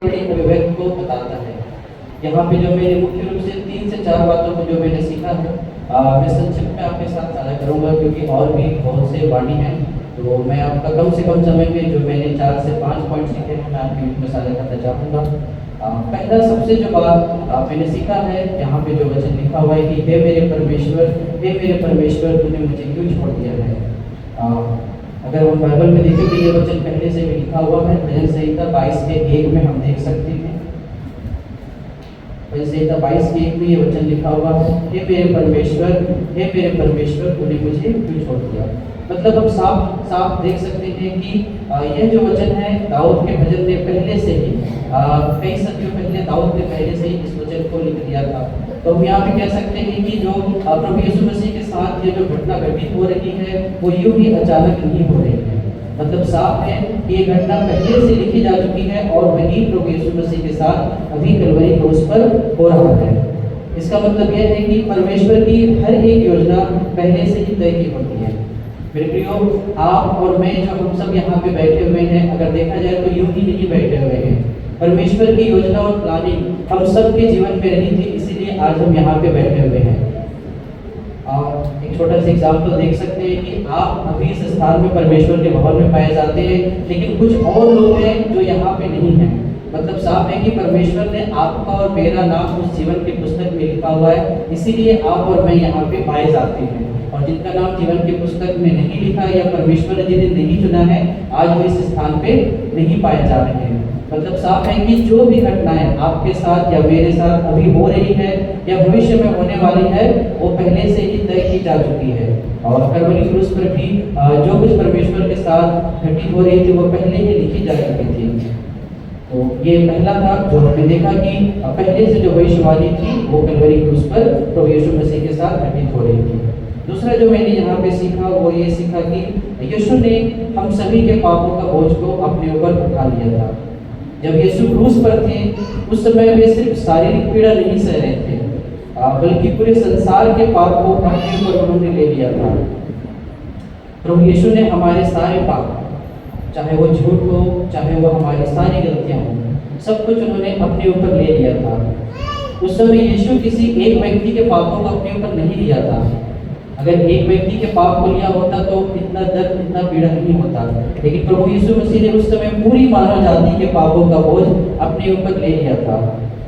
अभिव्यक्ति को बताता है। यहाँ पे जो मैंने मुख्य रूप से 3 से 4 बातों को जो मैंने सीखा है, मैं संक्षिप्त में आपके साथ साझा करूँगा क्योंकि और भी बहुत से वाणी हैं। तो मैं आपका कम से कम समय में जो मैंने 4 से 5 पॉइंट सीखे हैं मैं आपके बीच में साझा करना चाहूँगा। पहला सबसे जो बात मैंने सीखा है, यहाँ पे जो वचन लिखा हुआ है कि हे मेरे परमेश्वर तूने मुझे क्यों छोड़ दिया है। अगर हम बाइबल में देखें तो ये वचन पहले से भी लिखा हुआ है। भजन संहिता 22 के 1 में हम देख सकते हैं। भजन संहिता 22 के 1 में ये वचन लिखा हुआ है, हे मेरे परमेश्वर तूने मुझे क्यों छोड़ दिया। मतलब हम साफ साफ देख सकते हैं कि यह जो वचन है दाऊद के भजन ने पहले से ही कई सदियों पहले दाऊद ने पहले से ही इस वचन को लिख दिया था। तो हम यहाँ पे कह सकते हैं कि जो प्रभु यीशु मसीह के साथ ये जो घटना घटित हो रही है वो यूं ही अचानक नहीं हो रही है। मतलब साफ है कि ये घटना पहले से लिखी जा चुकी है और वही प्रभु यीशु मसीह के साथ अभी कलवरी क्रूस पर हो रहा है। इसका मतलब यह है कि परमेश्वर की हर एक योजना पहले से ही तय की होती है। मेरे प्रियो, आप और मैं जो हम सब यहाँ पे बैठे हुए हैं, अगर देखा जाए तो यूं ही नहीं बैठे हुए हैं। परमेश्वर की योजना और प्लानिंग हम सब के जीवन में रही थी, इसीलिए आज हम यहाँ पे बैठे हुए हैं। एक छोटा सा एग्जाम्पल देख सकते हैं कि आप अभी इस स्थान में परमेश्वर के भवन में पाए जाते हैं, लेकिन कुछ और लोग हैं जो यहाँ पे नहीं हैं। मतलब साफ है कि परमेश्वर ने आपका और मेरा नाम उस जीवन की पुस्तक में लिखा हुआ है, इसीलिए आप और मैं यहाँ पे पाए जाते हैं। और जिनका नाम जीवन की पुस्तक में नहीं लिखा या परमेश्वर ने जिन्हें नहीं चुना है, आज वो इस स्थान पे नहीं पाए जा रहे हैं। मतलब साफ है कि जो भी घटनाएं आपके साथ या मेरे साथ अभी हो रही है या भविष्य में होने वाली है, वो पहले से ही तय की जा चुकी है। और कलवरी क्रूस पर भी जो कुछ परमेश्वर के साथ घटित हो रही थी वो पहले ही लिखी जा चुकी थी। तो ये पहला था जो हमने देखा कि पहले से जो भविष्यवाणी थी वो कलवरी क्रूस पर प्रभु यीशु मसीह के साथ घटित हो रही थी। दूसरा जो मैंने यहाँ पे सीखा वो ये सीखा कि यीशु ने हम सभी के पापों का बोझ को अपने ऊपर उठा लिया था। जब यीशु क्रूस पर थे उस समय वे सिर्फ शारीरिक पीड़ा नहीं सह रहे थे, बल्कि पूरे संसार के पाप को अपने ऊपर उन्होंने ले लिया था। प्रभु यीशु ने हमारे सारे पाप, चाहे वो झूठ हो, चाहे वो हमारी सारी गलतियां हो, सब कुछ उन्होंने अपने ऊपर ले लिया था। उस समय यीशु किसी एक व्यक्ति के पापों को अपने ऊपर नहीं लिया था। अगर एक व्यक्ति के पाप को लिया होता तो इतना दर्द, इतना पीड़ा नहीं होता। लेकिन प्रभु यीशु मसीह ने उस समय पूरी मानव जाति के पापों का बोझ अपने ऊपर ले लिया था।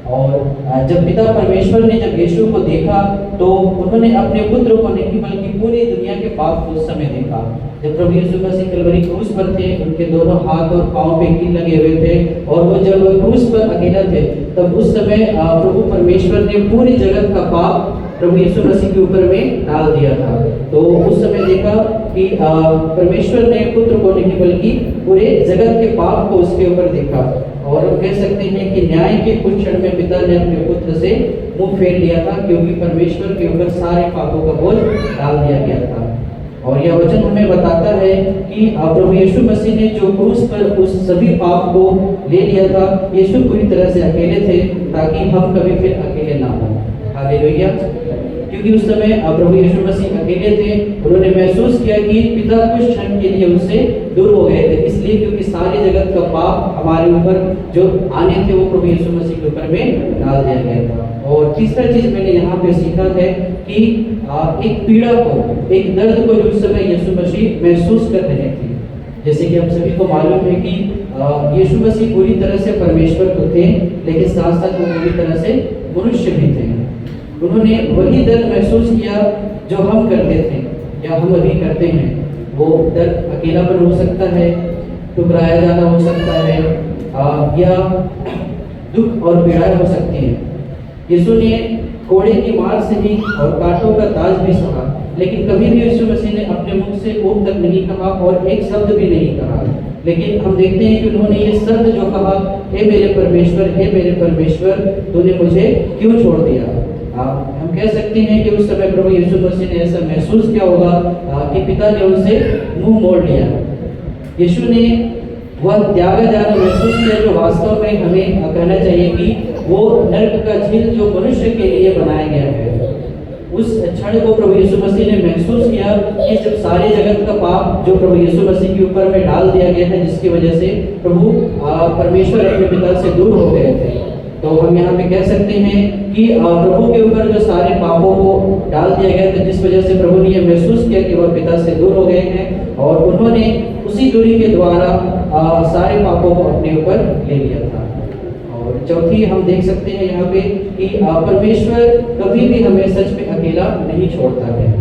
और जब पिता परमेश्वर ने जब यीशु को देखा तो उन्होंने अपने पुत्र को नहीं बल्कि पूरी दुनिया के पाप को उस समय देखा। जब प्रभु यीशु मसीह कलवरी क्रूस पर थे, उनके दोनों हाथ और पांव पे कील लगे हुए थे और वो जब क्रूस पर अकेला थे, तब उस समय प्रभु परमेश्वर ने पूरी जगत का पाप प्रभु यीशु मसीह के ऊपर में डाल दिया था। तो उस समय देखा कि परमेश्वर ने पुत्र को नहीं बल्कि पूरे जगत के पाप को उसके ऊपर देखा। और हम कह सकते हैं कि न्याय के कुछ क्षण में पिता ने अपने पुत्र से मुंह फेर लिया था, क्योंकि परमेश्वर के ऊपर सारे पापों का बोझ डाल दिया गया था। और यह वचन हमें बताता है कि प्रभु यीशु मसीह ने जो क्रूस पर उस सभी पाप को ले लिया था, यीशु पूरी तरह से अकेले थे ताकि हम कभी फिर अकेले ना हो। हालेलुया। क्योंकि उस समय प्रभु यीशु मसीह अकेले थे, उन्होंने महसूस किया कि पिता कुछ क्षण के लिए उनसे दूर हो गए थे, इसलिए क्योंकि सारे जगत का पाप हमारे ऊपर जो आने थे वो प्रभु यीशु मसीह के ऊपर में डाल दिया गया था। और तीसरा चीज मैंने यहाँ पे सीखा है कि एक पीड़ा को, एक दर्द को जो उस समय यीशु मसीह महसूस कर रहे थे। जैसे कि हम सभी को मालूम है कि यीशु मसीह पूरी तरह से परमेश्वर तो थे, लेकिन साथ साथ वो पूरी तरह से मनुष्य भी थे। उन्होंने वही दर्द महसूस किया जो हम करते थे या हम अभी करते हैं। वो दर्द अकेलापन हो सकता है, ठुकराया जाना हो सकता है, या दुख और पीड़ाएं हो सकती हैं। यीशु ने कोड़े की मार से भी और कांटों का ताज भी सहा, लेकिन कभी भी यीशु मसीह ने अपने मुख से ऊप तक नहीं कहा और एक शब्द भी नहीं कहा। लेकिन हम देखते हैं कि उन्होंने ये शब्द जो कहा, हे मेरे परमेश्वर तूने मुझे क्यों छोड़ दिया। हम कह सकते हैं कि उस समय प्रभु यीशु मसीह ने ऐसा महसूस किया होगा कि पिता ने उनसे मुंह मोड़ लिया। यीशु ने वह त्यागा जाना महसूस किया जो वास्तव में हमें कहना चाहिए कि वो नरक का झील जो मनुष्य के लिए बनाया गया है। उस क्षण को प्रभु यीशु मसीह ने महसूस किया कि जब सारे जगत का पाप जो प्रभु यीशु मसीह के ऊपर में डाल दिया गया है, जिसकी वजह से प्रभु परमेश्वर अपने पिता से दूर हो हम यहाँ पे कह सकते हैं कि प्रभु के ऊपर जो सारे पापों को डाल दिया गया था, जिस वजह से प्रभु ने यह महसूस किया कि वह पिता से दूर हो गए हैं, और उन्होंने उसी दूरी के द्वारा सारे पापों को अपने ऊपर ले लिया था। और चौथी हम देख सकते हैं यहाँ पे कि परमेश्वर कभी भी हमें सच में अकेला नहीं छोड़ता है।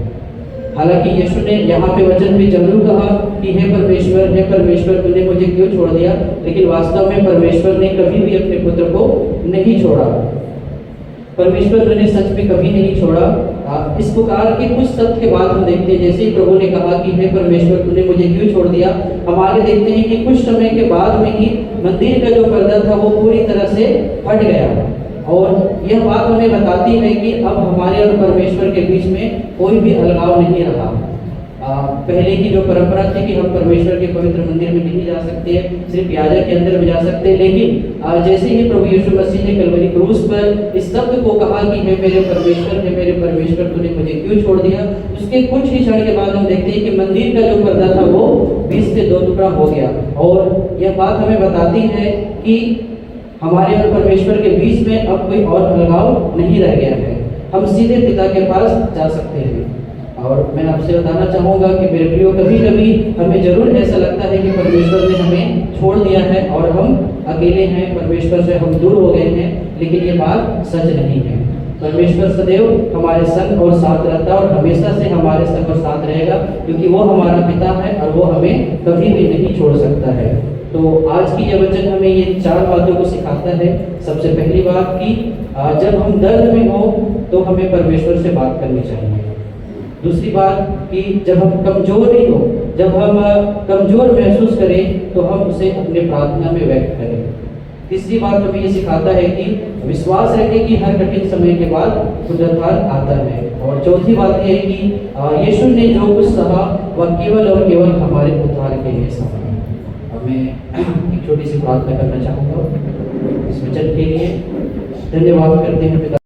हालांकि यीशु ने यहाँ पे वचन में जरूर कहा कि हे परमेश्वर तूने मुझे क्यों छोड़ दिया, लेकिन वास्तव में परमेश्वर ने कभी भी अपने पुत्र को नहीं छोड़ा। परमेश्वर ने सच में कभी नहीं छोड़ा। इस पुकार के कुछ शब्द के बाद हम देखते हैं, जैसे ही प्रभु ने कहा कि हे परमेश्वर तूने मुझे क्यों छोड़ दिया, हम आगे देखते हैं कि कुछ समय के बाद में ही मंदिर का जो पर्दा था वो पूरी तरह से फट गया। और यह बात हमें बताती है कि अब हमारे और परमेश्वर के बीच में कोई भी अलगाव नहीं रहा। पहले की जो परंपरा थी कि हम परमेश्वर के पवित्र मंदिर में नहीं जा सकते, सिर्फ याजक के अंदर में जा सकते हैं, लेकिन जैसे ही प्रभु यीशु मसीह ने कलवरी क्रूस पर इस शब्द को कहा कि हे मेरे परमेश्वर तूने मुझे क्यों छोड़ दिया, उसके कुछ ही क्षण के बाद हम देखते हैं कि मंदिर का जो पर्दा था वो 20 से 2 टुकड़ा हो गया। और यह बात हमें बताती है कि हमारे और परमेश्वर के बीच में अब कोई और अलगाव नहीं रह गया है, हम सीधे पिता के पास जा सकते हैं। और मैं आपसे बताना चाहूँगा कि मेरे प्रियो, कभी कभी हमें जरूर ऐसा लगता है कि परमेश्वर ने हमें छोड़ दिया है और हम अकेले हैं, परमेश्वर से हम दूर हो गए हैं, लेकिन ये बात सच नहीं है। परमेश्वर सदैव हमारे संग और साथ रहता है और हमेशा से हमारे संग और साथ रहेगा, क्योंकि वो हमारा पिता है और वो हमें कभी भी नहीं छोड़ सकता है। तो आज की यह वचन हमें ये 4 बातों को सिखाता है। सबसे पहली बात कि जब हम दर्द में हो तो हमें परमेश्वर से बात करनी चाहिए। दूसरी बात कि जब हम कमजोर नहीं हो, जब हम कमजोर महसूस करें तो हम उसे अपने प्रार्थना में व्यक्त करें। तीसरी बात हमें ये सिखाता है कि विश्वास रखें कि हर कठिन समय के बाद पुनरुत्थान आता है। और चौथी बात यह है कि यीशु ने जो कुछ सहा वह केवल और केवल हमारे उद्धार के लिए सहा। मैं एक छोटी सी प्रार्थना करना चाहूँगा इस वचन के लिए। धन्यवाद करते हैं पिता।